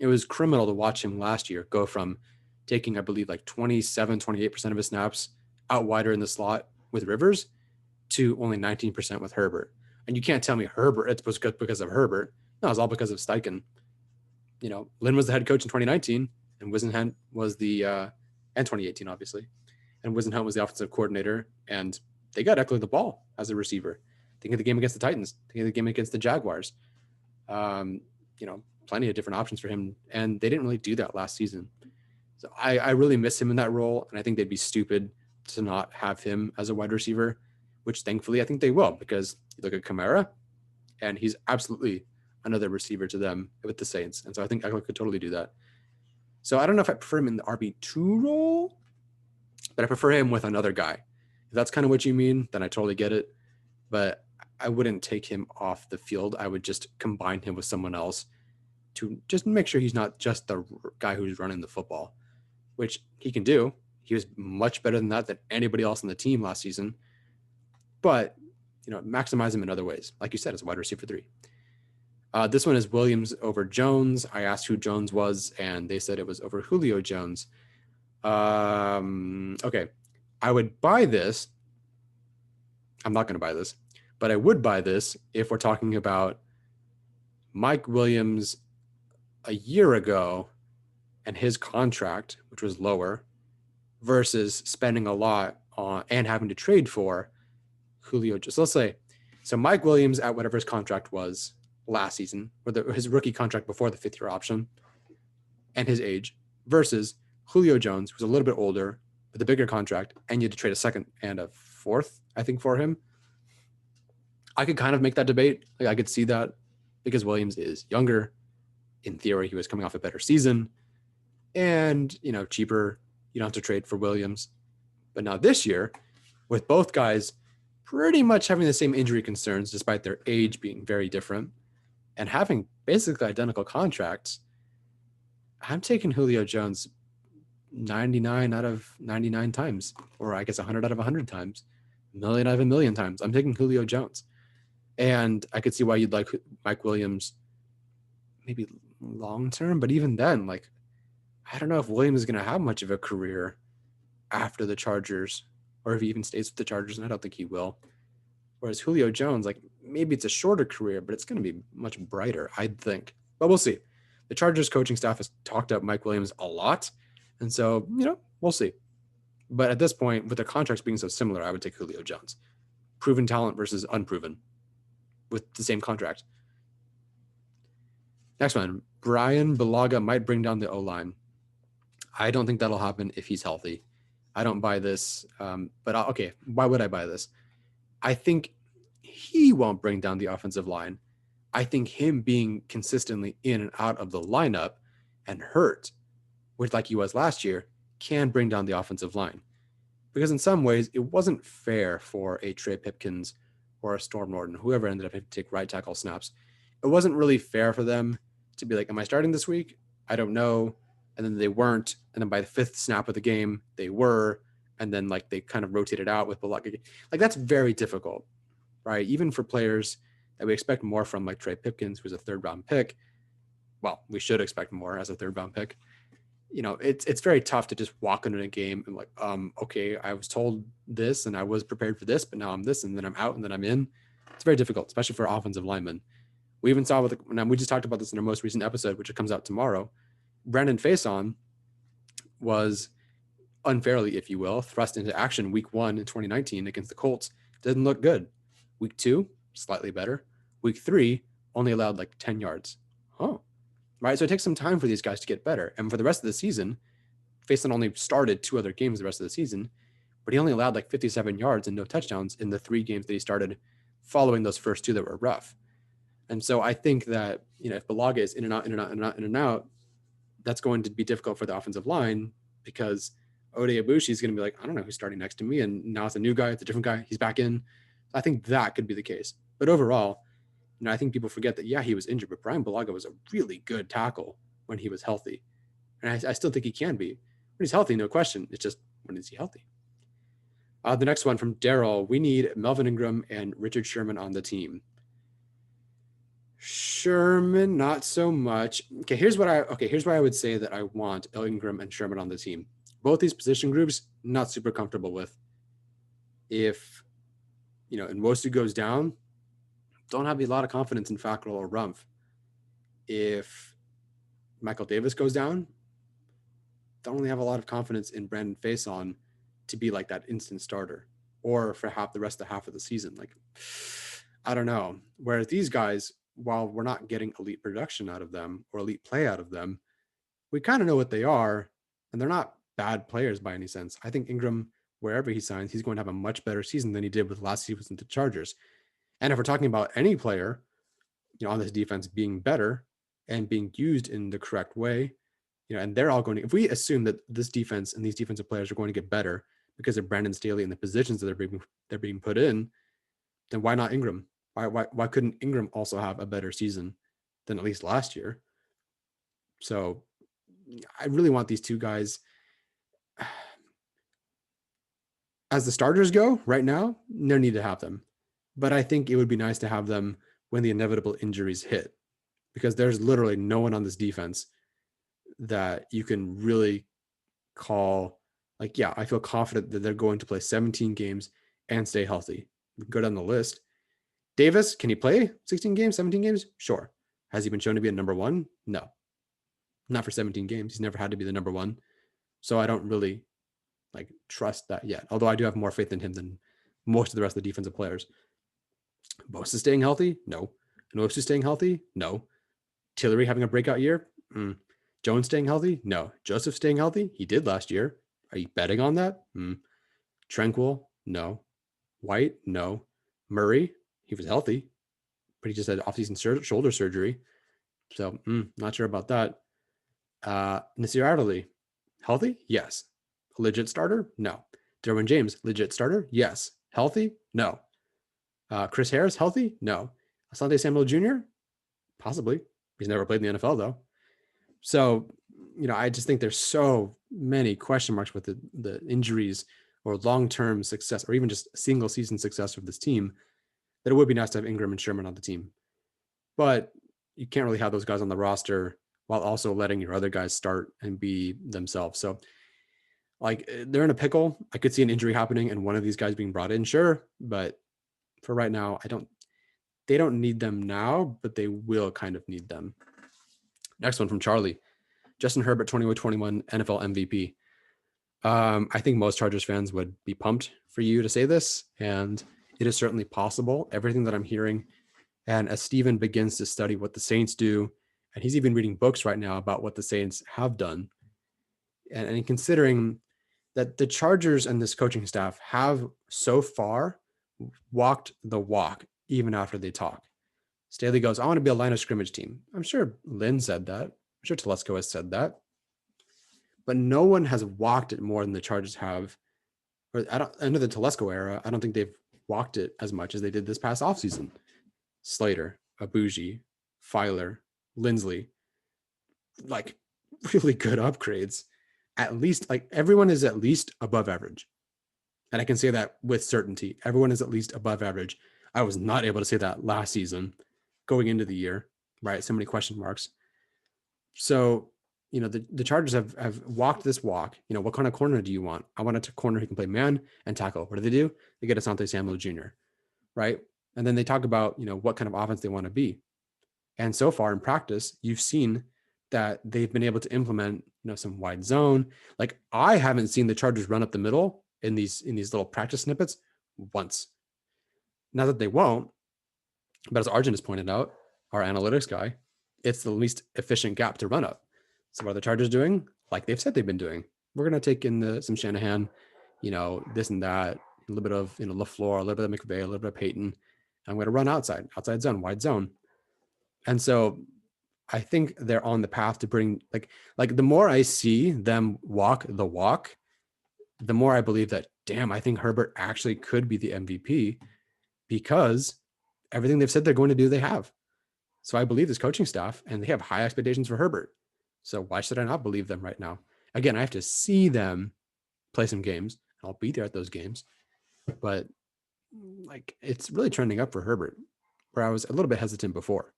it was criminal to watch him last year go from taking, I believe, like 27, 28% of his snaps out wider in the slot with Rivers to only 19% with Herbert. And you can't tell me Herbert, it's because of Herbert. No, it's all because of Steichen. Lynn was the head coach in 2019, and Whisenhunt was and 2018, obviously. And Whisenhunt was the offensive coordinator, and they got Ekeler the ball as a receiver. Think of the game against the Titans. Think of the game against the Jaguars. Plenty of different options for him, and they didn't really do that last season. So I really miss him in that role, and I think they'd be stupid to not have him as a wide receiver, which thankfully I think they will, because you look at Kamara, and he's absolutely another receiver to them with the Saints. And so I think Ekeler could totally do that. So I don't know if I prefer him in the RB2 role, but I prefer him with another guy. If that's kind of what you mean, then I totally get it. But I wouldn't take him off the field. I would just combine him with someone else to just make sure he's not just the guy who's running the football, which he can do. He was much better than that than anybody else on the team last season. But, maximize him in other ways. Like you said, as a wide receiver 3. This one is Williams over Jones. I asked who Jones was, and they said it was over Julio Jones. Okay. I would buy this. I'm not going to buy this, but I would buy this if we're talking about Mike Williams a year ago and his contract, which was lower, versus spending a lot on and having to trade for Julio. So let's say, Mike Williams at whatever his contract was last season, or his rookie contract before the 5th-year option, and his age, versus Julio Jones, who's a little bit older with a bigger contract, and you had to trade a 2nd and a 4th, I think, for him. I could kind of make that debate. I could see that because Williams is younger. In theory, he was coming off a better season, and cheaper. You don't have to trade for Williams. But now this year, with both guys pretty much having the same injury concerns, despite their age being very different, and having basically identical contracts, I'm taking Julio Jones 99 out of 99 times, or I guess 100 out of 100 times, a million out of a million times. I'm taking Julio Jones. And I could see why you'd like Mike Williams maybe long-term, but even then, I don't know if Williams is going to have much of a career after the Chargers, or if he even stays with the Chargers, and I don't think he will. Whereas Julio Jones, maybe it's a shorter career, but it's going to be much brighter, I'd think. But we'll see. The Chargers coaching staff has talked up Mike Williams a lot, and so, we'll see. But at this point, with the contracts being so similar, I would take Julio Jones. Proven talent versus unproven with the same contract. Next one, Brian Bulaga might bring down the O-line. I don't think that'll happen if he's healthy. I don't buy this, okay, why would I buy this? I think he won't bring down the offensive line. I think him being consistently in and out of the lineup and hurt, which like he was last year, can bring down the offensive line. Because in some ways, it wasn't fair for a Trey Pipkins or a Storm Norton, whoever ended up having to take right tackle snaps. It wasn't really fair for them to be like, am I starting this week? I don't know. And then they weren't. And then by the 5th snap of the game, they were. And then they kind of rotated out with Bulaga. That's very difficult, right? Even for players that we expect more from, like Trey Pipkins, who's a 3rd-round pick. Well, we should expect more as a 3rd-round pick. It's very tough to just walk into a game and okay, I was told this and I was prepared for this, but now I'm this, and then I'm out, and then I'm in. It's very difficult, especially for offensive linemen. We even saw we just talked about this in our most recent episode, which comes out tomorrow. Brandon Faison was unfairly, if you will, thrust into action week 1 in 2019 against the Colts. Didn't look good. Week 2, slightly better. Week 3, only allowed 10 yards. Right? So it takes some time for these guys to get better. And for the rest of the season, Faison only started 2 other games the rest of the season, but he only allowed 57 yards and no touchdowns in the 3 games that he started following those first 2 that were rough. And so I think that, if Bulaga is in and out, that's going to be difficult for the offensive line, because Ode Ibushi is going to be I don't know who's starting next to me. And now it's a new guy. It's a different guy. He's back in. I think that could be the case. But overall, I think people forget that, yeah, he was injured, but Brian Bulaga was a really good tackle when he was healthy. And I still think he can be. When he's healthy, no question. It's just, when is he healthy? The next one from Daryl. We need Melvin Ingram and Richard Sherman on the team. Sherman, not so much. Here's why I would say that I want Ingram and Sherman on the team. Both these position groups, not super comfortable with. If, Nwosu goes down, don't have a lot of confidence in Fackrell or Rumph. If Michael Davis goes down, don't really have a lot of confidence in Brandon Faison to be like that instant starter or for the rest of the season. Like, I don't know. Whereas these guys, while we're not getting elite production out of them or elite play out of them, we kind of know what they are, and they're not bad players by any sense. I think Ingram, wherever he signs, he's going to have a much better season than he did with last season with the Chargers. And if we're talking about any player, on this defense being better and being used in the correct way, and they're all going to, if we assume that this defense and these defensive players are going to get better because of Brandon Staley and the positions that they're being put in, then why not Ingram? Why couldn't Ingram also have a better season than at least last year? So I really want these two guys. As the starters go right now, no need to have them. But I think it would be nice to have them when the inevitable injuries hit, because there's literally no one on this defense that you can really call like, yeah, I feel confident that they're going to play 17 games and stay healthy. Go down the list. Davis, can he play 16 games, 17 games? Sure. Has he been shown to be a number one? No. Not for 17 games. He's never had to be the number one. So I don't really trust that yet. Although I do have more faith in him than most of the rest of the defensive players. Bosa staying healthy? No. Nwosu staying healthy? No. Tillery having a breakout year? Jones staying healthy? No. Joseph staying healthy? He did last year. Are you betting on that? Tranquil? No. White? No. Murray? He was healthy, but he just had off-season shoulder surgery. So not sure about that. Nasir Adderley, healthy? Yes. A legit starter? No. Derwin James, legit starter? Yes. Healthy? No. Chris Harris, healthy? No. Asante Samuel Jr.? Possibly. He's never played in the NFL, though. So, I just think there's so many question marks with the injuries or long-term success or even just single season success of this team that it would be nice to have Ingram and Sherman on the team. But you can't really have those guys on the roster while also letting your other guys start and be themselves. So, they're in a pickle. I could see an injury happening and one of these guys being brought in, sure. But for right now, they don't need them now, but they will kind of need them. Next one from Charlie. Justin Herbert, 2021 NFL MVP. I think most Chargers fans would be pumped for you to say this, and it is certainly possible. Everything that I'm hearing, and as Steven begins to study what the Saints do, and he's even reading books right now about what the Saints have done, and considering that the Chargers and this coaching staff have so far walked the walk even after they talk. Staley goes, I want to be a line of scrimmage team. I'm sure Lynn said that. I'm sure Telesco has said that. But no one has walked it more than the Chargers have. Or under the Telesco era, I don't think they've walked it as much as they did this past offseason. Slater, Abuji, Filer, Lindsley, really good upgrades. At least, everyone is at least above average. And I can say that with certainty. Everyone is at least above average. I was not able to say that last season going into the year, right? So many question marks. So, the Chargers have walked this walk. What kind of corner do you want? I want a corner who can play man and tackle. What do? They get Asante Samuel Jr., right? And then they talk about, what kind of offense they want to be. And so far in practice, you've seen that they've been able to implement, some wide zone. I haven't seen the Chargers run up the middle in these little practice snippets once. Not that they won't, but as Arjun has pointed out, our analytics guy, it's the least efficient gap to run up. So what are the Chargers doing? Like they've said they've been doing. We're going to take in some Shanahan, this and that, a little bit of, LaFleur, a little bit of McVay, a little bit of Peyton. I'm going to run outside zone, wide zone. And so I think they're on the path to bring, the more I see them walk the walk, the more I believe that, damn, I think Herbert actually could be the MVP because everything they've said they're going to do, they have. So I believe this coaching staff, and they have high expectations for Herbert. So why should I not believe them right now? Again, I have to see them play some games. I'll be there at those games. but like it's really trending up for Herbert, where I was a little bit hesitant before.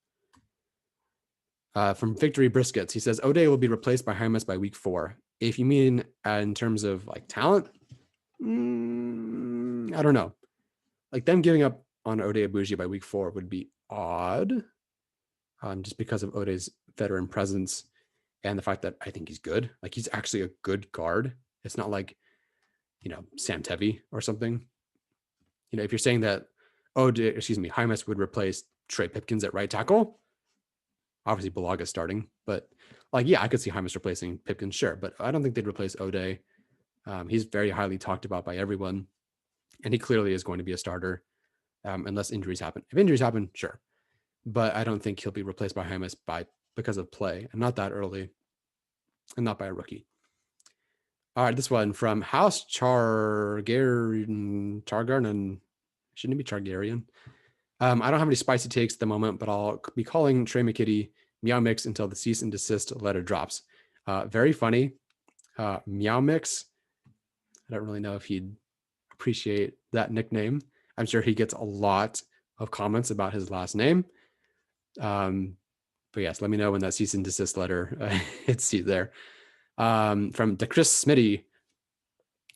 From Victory Briskets, he says O'Day will be replaced by James by week 4. If you mean in terms of like talent, I don't know. Like them giving up on O'Day Abuji by week 4 would be odd, just because of O'Day's veteran presence and the fact that I think he's good. Like he's actually a good guard. It's not like, Sam Tevi or something. If you're saying that James would replace Trey Pipkins at right tackle, obviously Balaga's starting, but like, yeah, I could see James replacing Pipkins, sure, but I don't think they'd replace O'Day. He's very highly talked about by everyone, and he clearly is going to be a starter unless injuries happen. If injuries happen, sure, but I don't think he'll be replaced by James because of play, and not that early, and not by a rookie. All right, this one from House Chargarian. Shouldn't it be Chargarian? I don't have any spicy takes at the moment, but I'll be calling Trey McKitty Meow Mix until the cease and desist letter drops. Very funny. Meow Mix. I don't really know if he'd appreciate that nickname. I'm sure he gets a lot of comments about his last name. But yes, let me know when that cease and desist letter hits you there. From DeChris Smitty,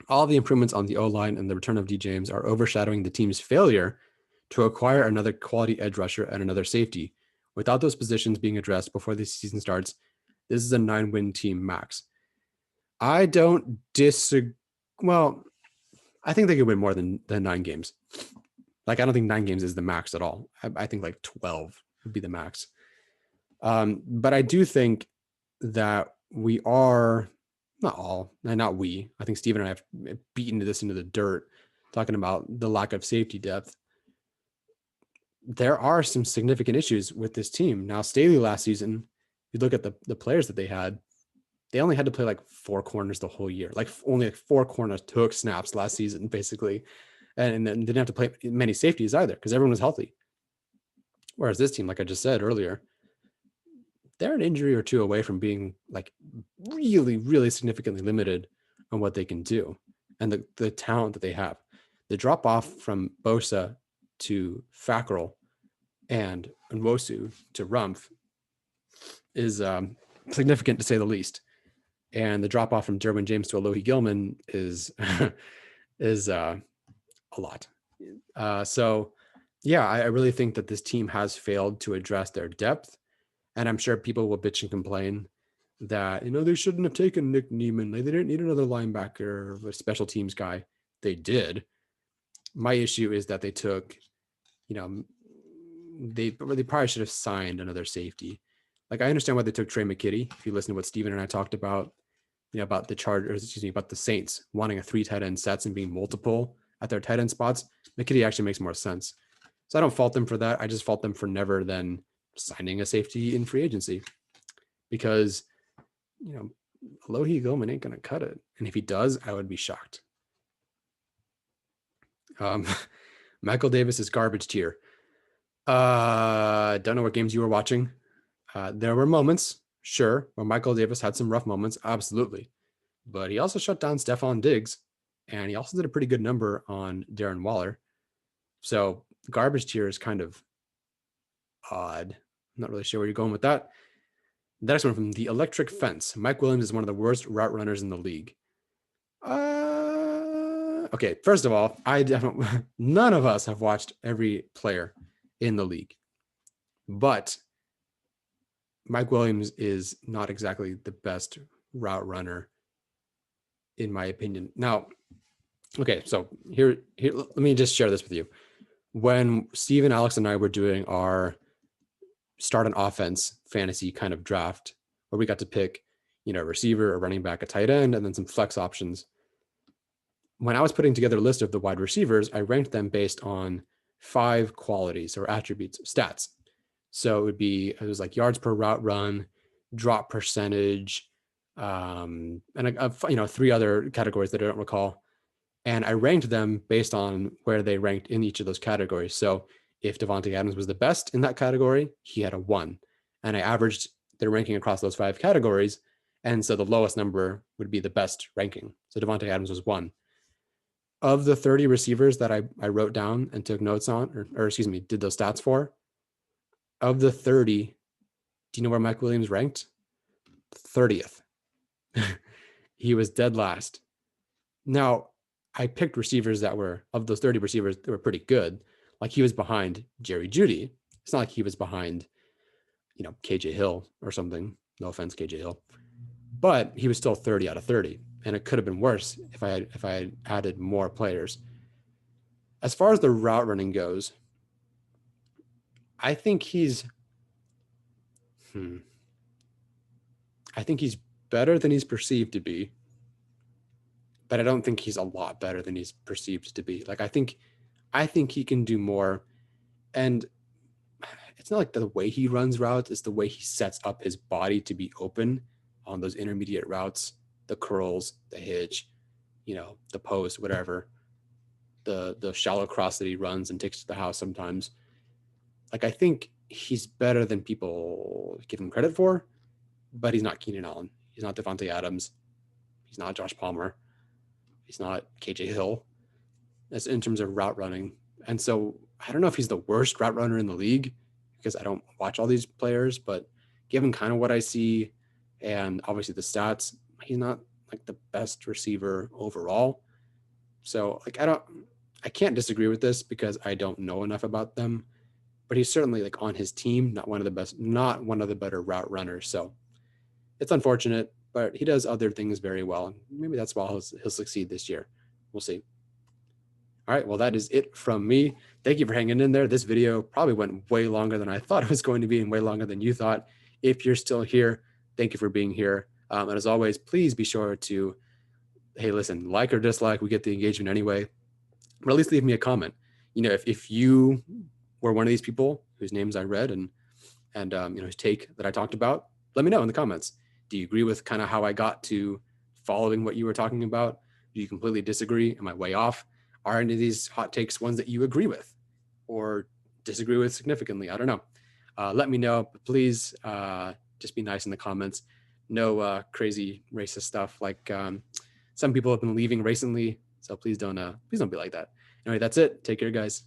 all the improvements on the O-line and the return of D. James are overshadowing the team's failure to acquire another quality edge rusher and another safety. Without those positions being addressed before the season starts, this is a 9-win team max. I don't disagree. Well, I think they could win more than 9 games. Like, I don't think 9 games is the max at all. I think like 12 would be the max. But I do think that we are, not we, I think Steven and I have beaten this into the dirt, talking about the lack of safety depth. There are some significant issues with this team. Now, Staley last season, you look at the players that they had, they only had to play like 4 corners the whole year. Like only like 4 corners took snaps last season, basically. And then didn't have to play many safeties either because everyone was healthy. Whereas this team, like I just said earlier, they're an injury or two away from being like really, really significantly limited on what they can do and the talent that they have. The drop off from Bosa to Fackrell and Nwosu to Rumph is significant to say the least. And the drop off from Derwin James to Alohi Gilman is a lot. So yeah, I really think that this team has failed to address their depth. And I'm sure people will bitch and complain that, they shouldn't have taken Nick Niemann. They didn't need another linebacker or a special teams guy. They did. My issue is that they took, they probably should have signed another safety. Like, I understand why they took Trey McKitty. If you listen to what Steven and I talked about, about the Chargers, about the Saints wanting a 3 tight end sets and being multiple at their tight end spots, McKitty actually makes more sense. So I don't fault them for that. I just fault them for never then signing a safety in free agency because, Alohi Gilman ain't going to cut it. And if he does, I would be shocked. Michael Davis is garbage tier. Don't know what games you were watching. There were moments, sure, where Michael Davis had some rough moments, absolutely. But he also shut down Stephon Diggs, and he also did a pretty good number on Darren Waller. So garbage tier is kind of odd. I'm not really sure where you're going with that. The next one from The Electric Fence. Mike Williams is one of the worst route runners in the league. Okay, first of all, none of us have watched every player in the league. But Mike Williams is not exactly the best route runner, in my opinion. Now, okay, so here, let me just share this with you. When Steven, Alex, and I were doing our start an offense fantasy kind of draft, where we got to pick, a receiver, a running back, a tight end, and then some flex options. When I was putting together a list of the wide receivers, I ranked them based on 5 qualities or attributes, stats. So it was like yards per route run, drop percentage, and 3 other categories that I don't recall. And I ranked them based on where they ranked in each of those categories. So if Davante Adams was the best in that category, he had a 1. And I averaged their ranking across those 5 categories. And so the lowest number would be the best ranking. So Davante Adams was 1. Of the 30 receivers that I wrote down and took notes on, or excuse me, did those stats for, of the 30, do you know where Mike Williams ranked? 30th. He was dead last. Now, I picked receivers that were, of those 30 receivers, that were pretty good. Like he was behind Jerry Jeudy. It's not like he was behind, KJ Hill or something. No offense, KJ Hill. But he was still 30 out of 30. And it could have been worse if I had added more players. As far as the route running goes, I think he's better than he's perceived to be, but I don't think he's a lot better than he's perceived to be. Like I think he can do more. And it's not like the way he runs routes, it's the way he sets up his body to be open on those intermediate routes, the curls, the hitch, the post, whatever, the shallow cross that he runs and takes to the house sometimes. Like I think he's better than people give him credit for, but he's not Keenan Allen. He's not Devontae Adams. He's not Josh Palmer. He's not KJ Hill. That's in terms of route running. And so I don't know if he's the worst route runner in the league because I don't watch all these players, but given kind of what I see and obviously the stats, he's not like the best receiver overall. So like I can't disagree with this because I don't know enough about them, but he's certainly like on his team, not one of the better route runners. So it's unfortunate, but he does other things very well. Maybe that's why he'll succeed this year. We'll see. All right, well, that is it from me. Thank you for hanging in there. This video probably went way longer than I thought it was going to be and way longer than you thought. If you're still here, thank you for being here. And as always, please be sure to, hey, listen, like or dislike, we get the engagement anyway, but at least leave me a comment. If you were one of these people whose names I read and his take that I talked about, let me know in the comments. Do you agree with kind of how I got to following what you were talking about? Do you completely disagree? Am I way off? Are any of these hot takes ones that you agree with or disagree with significantly? I don't know. Let me know. But please just be nice in the comments. No crazy racist stuff like some people have been leaving recently. So please don't be like that. Anyway, that's it. Take care, guys.